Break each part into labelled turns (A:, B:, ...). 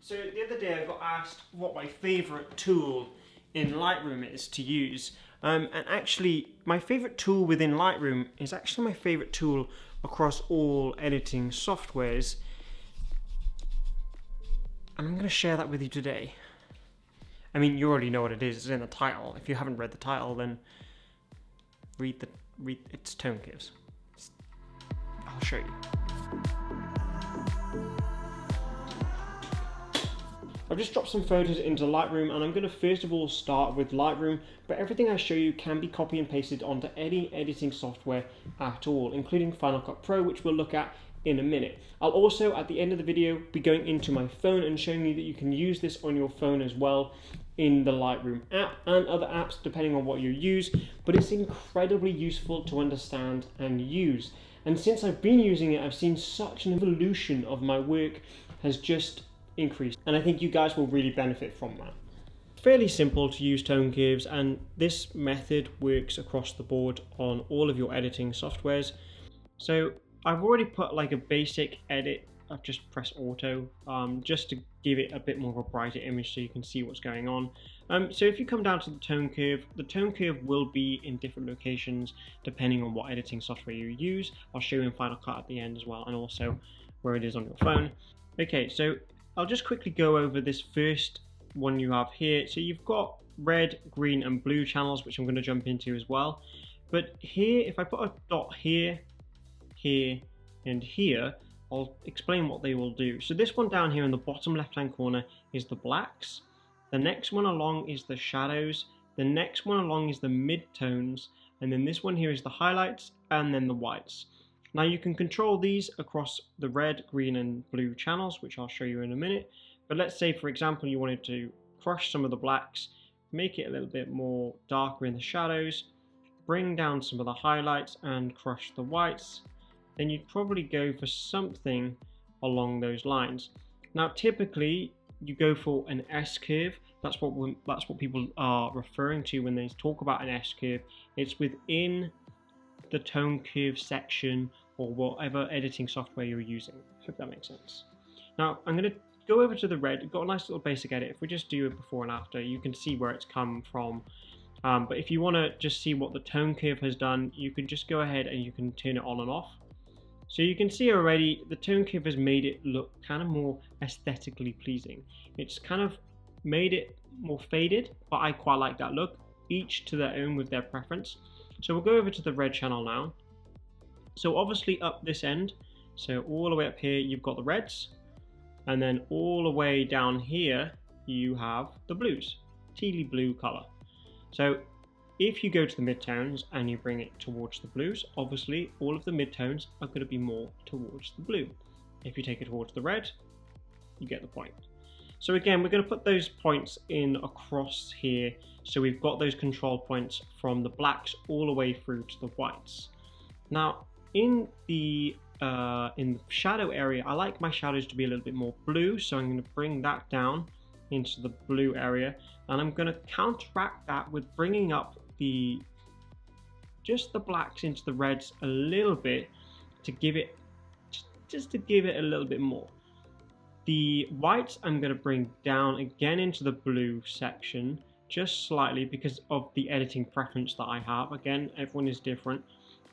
A: So the other day I got asked what my favourite tool in Lightroom is to use. And actually my favourite tool within Lightroom is actually my favourite tool across all editing softwares. And I'm going to share that with you today. I mean, you already know what it is, it's in the title. If you haven't read the title, then read it's Timecodes. I'll show you. I've just dropped some photos into Lightroom, and I'm going to first of all start with Lightroom, but everything I show you can be copy and pasted onto any editing software at all, including Final Cut Pro, which we'll look at in a minute. I'll also, at the end of the video, be going into my phone and showing you that you can use this on your phone as well in the Lightroom app and other apps depending on what you use, but it's incredibly useful to understand and use. And since I've been using it, I've seen such an evolution of my work has just increased, and I think you guys will really benefit from that. It's fairly simple to use tone curves, and this method works across the board on all of your editing softwares. So I've already put like a basic edit. I've just pressed auto just to give it a bit more of a brighter image so you can see what's going on. So if you come down to the tone curve will be in different locations depending on what editing software you use. I'll show you in Final Cut at the end as well, and also where it is on your phone. Okay, so I'll just quickly go over this first one you have here. So you've got red, green and blue channels, which I'm going to jump into as well. But here, if I put a dot here, here and here, I'll explain what they will do. So this one down here in the bottom left hand corner is the blacks. The next one along is the shadows. The next one along is the midtones. And then this one here is the highlights and then the whites. Now you can control these across the red, green and blue channels, which I'll show you in a minute. But let's say, for example, you wanted to crush some of the blacks, make it a little bit more darker in the shadows, bring down some of the highlights and crush the whites. Then you'd probably go for something along those lines. Now typically you go for an S-curve. That's what people are referring to when they talk about an S-curve. It's within the tone curve section or whatever editing software you're using. I hope that makes sense. Now I'm going to go over to the red. I've got a nice little basic edit. If we just do it before and after, you can see where it's come from. But if you want to just see what the tone curve has done, you can just go ahead and you can turn it on and off. So you can see already the tone curve has made it look kind of more aesthetically pleasing. It's kind of made it more faded, but I quite like that look, each to their own with their preference. So we'll go over to the red channel now. So obviously up this end, so all the way up here you've got the reds, and then all the way down here you have the blues, tealy blue color. So if you go to the midtones and you bring it towards the blues, obviously all of the midtones are going to be more towards the blue. If you take it towards the red, you get the point. So again, we're going to put those points in across here. So we've got those control points from the blacks all the way through to the whites. Now in the shadow area, I like my shadows to be a little bit more blue. So I'm going to bring that down into the blue area. And I'm going to counteract that with bringing up just the blacks into the reds a little bit to give it, just to give it a little bit more. The whites I'm going to bring down again into the blue section just slightly because of the editing preference that I have. Again, everyone is different.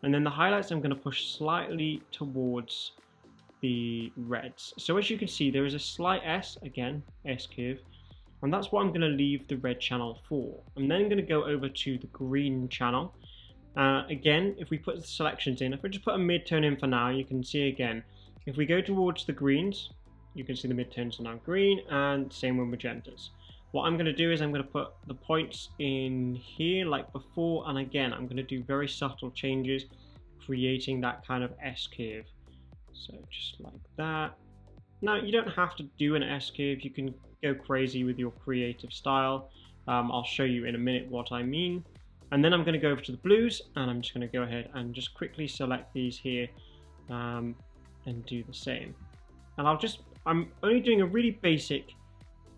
A: And then the highlights I'm going to push slightly towards the reds. So as you can see, there is a slight S, again, S curve. And that's what I'm going to leave the red channel for. I'm then going to go over to the green channel. Again, if we put the selections in, if we just put a midtone in for now, you can see again, if we go towards the greens, you can see the midtones are now green, and same with magentas. What I'm going to do is I'm going to put the points in here like before, and again, I'm going to do very subtle changes, creating that kind of S-curve. So just like that. Now, you don't have to do an S-curve, you can go crazy with your creative style. I'll show you in a minute what I mean. And then I'm going to go over to the blues, and I'm just going to go ahead and just quickly select these here and do the same. And I'm only doing a really basic,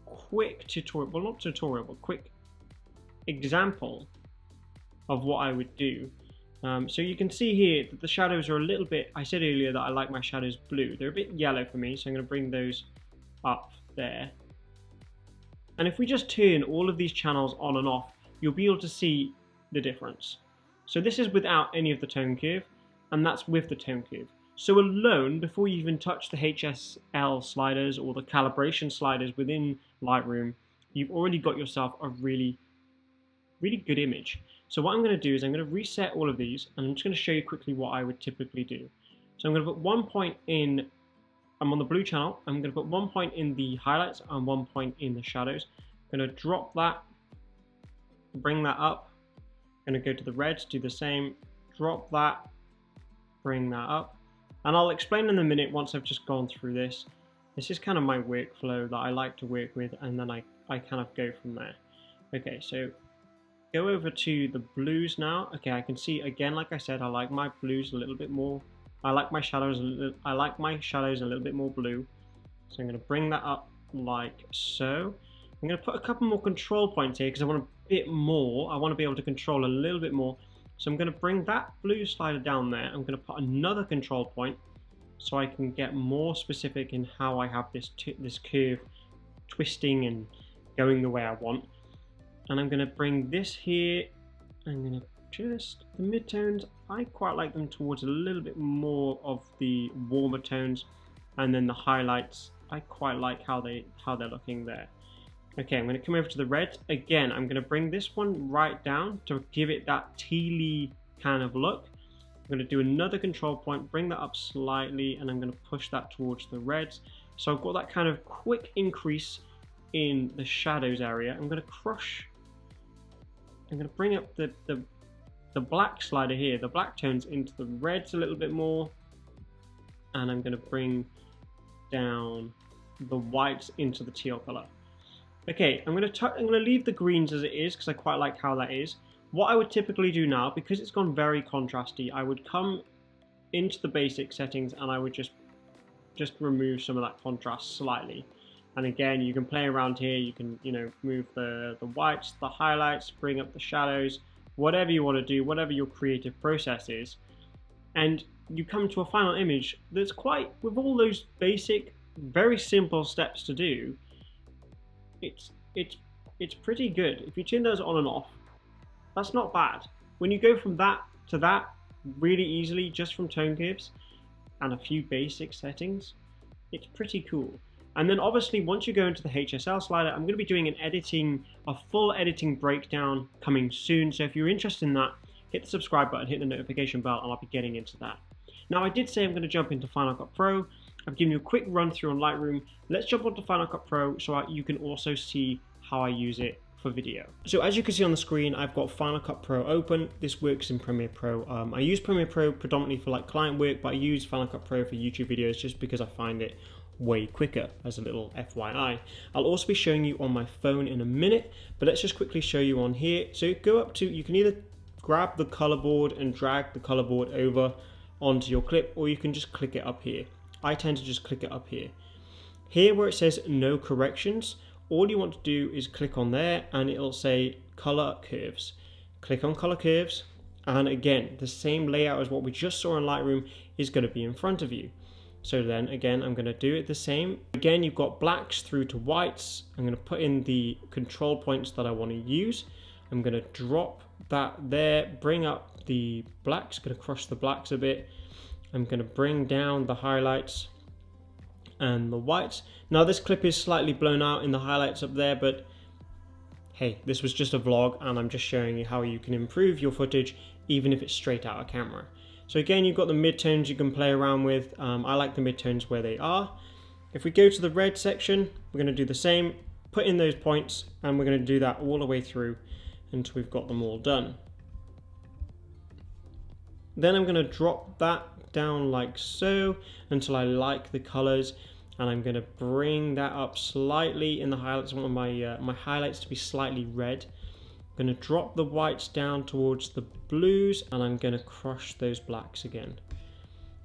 A: quick tutorial, well not tutorial, but quick example of what I would do. So you can see here that the shadows are a little bit, I said earlier that I like my shadows blue. They're a bit yellow for me, so I'm going to bring those up there. And if we just turn all of these channels on and off, you'll be able to see the difference. So this is without any of the tone curve, and that's with the tone curve. So alone, before you even touch the HSL sliders or the calibration sliders within Lightroom, you've already got yourself a really good image. So what I'm going to do is I'm going to reset all of these, and I'm just going to show you quickly what I would typically do. So I'm going to put 1 point in, I'm on the blue channel, I'm going to put 1 point in the highlights and 1 point in the shadows. I'm going to drop that, bring that up, I'm going to go to the reds, do the same, drop that, bring that up. And I'll explain in a minute once I've just gone through this. This is kind of my workflow that I like to work with, and then I kind of go from there. Okay, so go over to the blues now. Okay, I can see again, like I said, I like my blues a little bit more. I like my shadows a little bit more blue. So I'm going to bring that up like so. I'm going to put a couple more control points here because I want a bit more. I want to be able to control a little bit more. So I'm going to bring that blue slider down there. I'm going to put another control point so I can get more specific in how I have this curve twisting and going the way I want. And I'm going to bring this here. I'm going to just, the midtones, I quite like them towards a little bit more of the warmer tones. And then the highlights, I quite like how they're looking there. Okay, I'm going to come over to the reds. Again, I'm going to bring this one right down to give it that tealy kind of look. I'm going to do another control point, bring that up slightly, and I'm going to push that towards the reds. So I've got that kind of quick increase in the shadows area. I'm going to bring up the black slider here, the black tones into the reds a little bit more. And I'm going to bring down the whites into the teal color. Okay, I'm going to leave the greens as it is because I quite like how that is. What I would typically do now, because it's gone very contrasty, I would come into the basic settings and I would just remove some of that contrast slightly. And again, you can play around here. You can, move the whites, the highlights, bring up the shadows, whatever you want to do, whatever your creative process is. And you come to a final image that's quite, with all those basic, very simple steps to do, it's pretty good. If you turn those on and off, that's not bad. When you go from that to that really easily, just from tone curves and a few basic settings, it's pretty cool. And then obviously once you go into the HSL slider, I'm going to be doing a full editing breakdown coming soon. So if you're interested in that, hit the subscribe button, hit the notification bell, and I'll be getting into that. Now I did say I'm going to jump into Final Cut Pro. I've given you a quick run through on Lightroom. Let's jump onto Final Cut Pro so you can also see how I use it for video. So as you can see on the screen, I've got Final Cut Pro open. This works in Premiere Pro. I use Premiere Pro predominantly for like client work, but I use Final Cut Pro for YouTube videos just because I find it way quicker, as a little FYI. I'll also be showing you on my phone in a minute, but let's just quickly show you on here. So go up to, you can either grab the color board and drag the color board over onto your clip, or you can just click it up here. I tend to just click it up here. Here where it says no corrections, all you want to do is click on there and it'll say color curves. Click on color curves, and again, the same layout as what we just saw in Lightroom is going to be in front of you. So then again, I'm going to do it the same. Again, you've got blacks through to whites. I'm going to put in the control points that I want to use. I'm going to drop that there, bring up the blacks, going to crush the blacks a bit. I'm going to bring down the highlights and the whites. Now this clip is slightly blown out in the highlights up there, but hey, this was just a vlog and I'm just showing you how you can improve your footage even if it's straight out of camera. So again, you've got the midtones you can play around with. I like the midtones where they are. If we go to the red section, we're going to do the same, put in those points, and we're going to do that all the way through until we've got them all done. Then I'm going to drop that down like so until I like the colors, and I'm going to bring that up slightly in the highlights. I want my highlights to be slightly red. I'm going to drop the whites down towards the blues, and I'm going to crush those blacks again.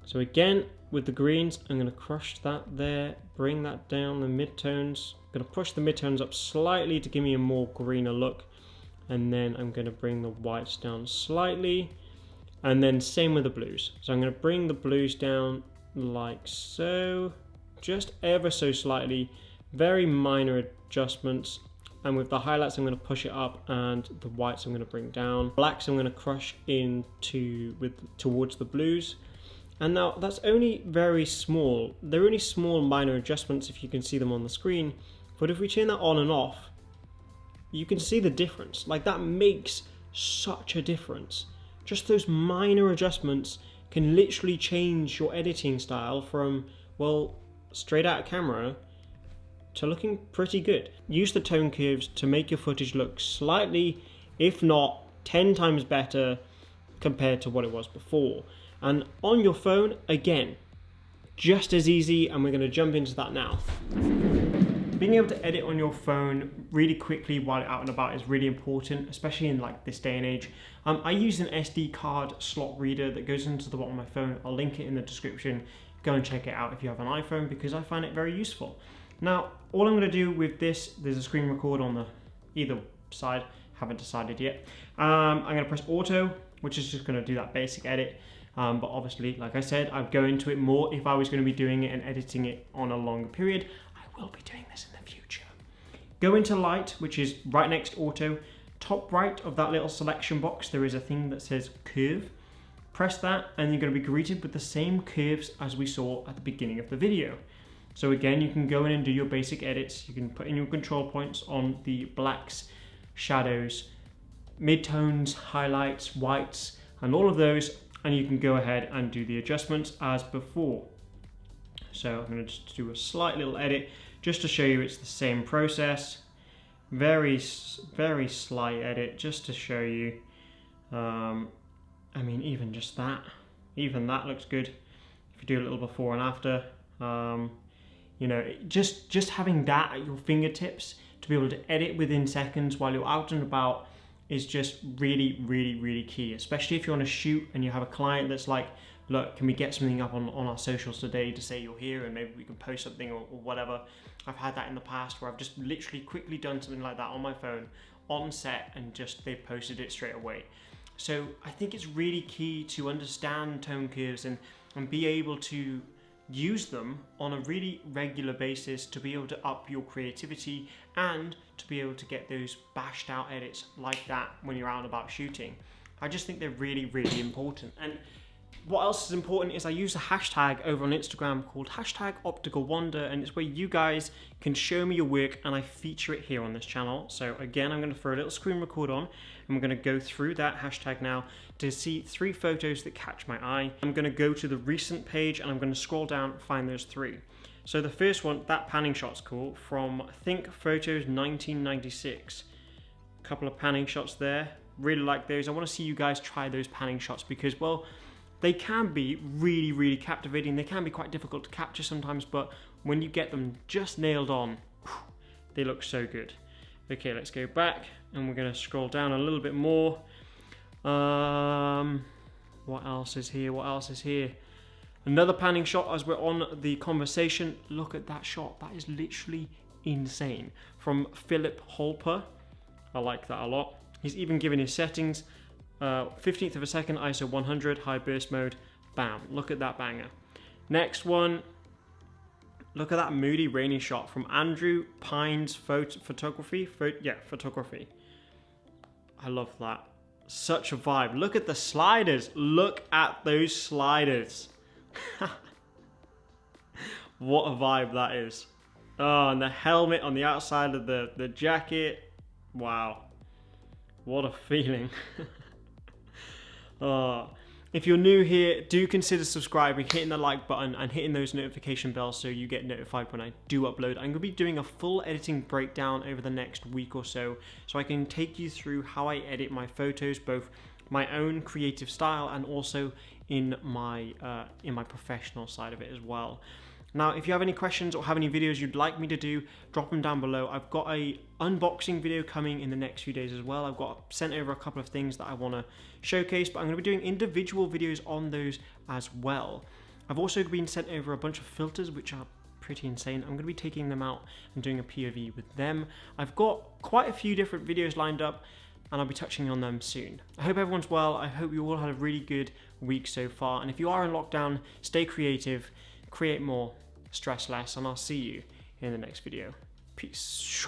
A: So again, with the greens, I'm going to crush that there, bring that down the midtones. I'm going to push the midtones up slightly to give me a more greener look, and then I'm going to bring the whites down slightly, and then same with the blues. So I'm going to bring the blues down like so, just ever so slightly, very minor adjustments. And with the highlights, I'm going to push it up, and the whites I'm going to bring down. Blacks I'm going to crush towards the blues. And now that's only very small. They're only small minor adjustments if you can see them on the screen. But if we turn that on and off, you can see the difference. Like, that makes such a difference. Just those minor adjustments can literally change your editing style from, well, straight out of camera to looking pretty good. Use the tone curves to make your footage look slightly, if not 10 times better compared to what it was before. And on your phone, again, just as easy, and we're going to jump into that now. Being able to edit on your phone really quickly while you're out and about is really important, especially in like this day and age. I use an SD card slot reader that goes into the bottom of my phone. I'll link it in the description. Go and check it out if you have an iPhone, because I find it very useful. Now, all I'm going to do with this, there's a screen record on the either side, haven't decided yet. I'm going to press auto, which is just going to do that basic edit. But obviously, like I said, I'd go into it more if I was going to be doing it and editing it on a longer period. I will be doing this in the future. Go into light, which is right next to auto. Top right of that little selection box, there is a thing that says curve. Press that, and you're going to be greeted with the same curves as we saw at the beginning of the video. So again, you can go in and do your basic edits. You can put in your control points on the blacks, shadows, midtones, highlights, whites, and all of those, and you can go ahead and do the adjustments as before. So I'm going to just do a slight little edit just to show you it's the same process. Very slight edit just to show you. I mean, even just that, even that looks good. If you do a little before and after, you know, just having that at your fingertips to be able to edit within seconds while you're out and about is just really key, especially if you're on a shoot and you have a client that's like, look, can we get something up on our socials today to say you're here and maybe we can post something or whatever. I've had that in the past where I've just literally quickly done something like that on my phone on set, and just they've posted it straight away. So I think it's really key to understand tone curves and be able to use them on a really regular basis to be able to up your creativity and to be able to get those bashed out edits like that when you're out and about shooting. I just think they're really important. And what else is important is I use a hashtag over on Instagram called #OpticalWander, and it's where you guys can show me your work and I feature it here on this channel. So again, I'm going to throw a little screen record on and we're going to go through that hashtag now to see 3 photos that catch my eye. I'm going to go to the recent page and I'm going to scroll down and find those 3. So the first one, that panning shot's cool, from Think Photos 1996. A couple of panning shots there. Really like those. I want to see you guys try those panning shots because, well, they can be really captivating. They can be quite difficult to capture sometimes, but when you get them just nailed on, they look so good. Okay, let's go back and we're going to scroll down a little bit more. What else is here? Another panning shot as we're on the conversation. Look at that shot. That is literally insane. From Philip Holper. I like that a lot. He's even given his settings. 15th of a second, ISO 100, high burst mode. Bam, look at that banger. Next one, look at that moody rainy shot from Andrew Pines photography. I love that. Such a vibe. Look at the sliders. Look at those sliders. What a vibe that is. Oh, and the helmet on the outside of the jacket. Wow. What a feeling. If you're new here, do consider subscribing, hitting the like button and hitting those notification bells so you get notified when I do upload. I'm going to be doing a full editing breakdown over the next week or so I can take you through how I edit my photos, both my own creative style and also in my professional side of it as well. Now, if you have any questions or have any videos you'd like me to do, drop them down below. I've got a unboxing video coming in the next few days as well. I've got sent over a couple of things that I want to showcase, but I'm going to be doing individual videos on those as well. I've also been sent over a bunch of filters, which are pretty insane. I'm going to be taking them out and doing a POV with them. I've got quite a few different videos lined up, and I'll be touching on them soon. I hope everyone's well. I hope you all had a really good week so far. And if you are in lockdown, stay creative, create more, stress less, and I'll see you in the next video. Peace.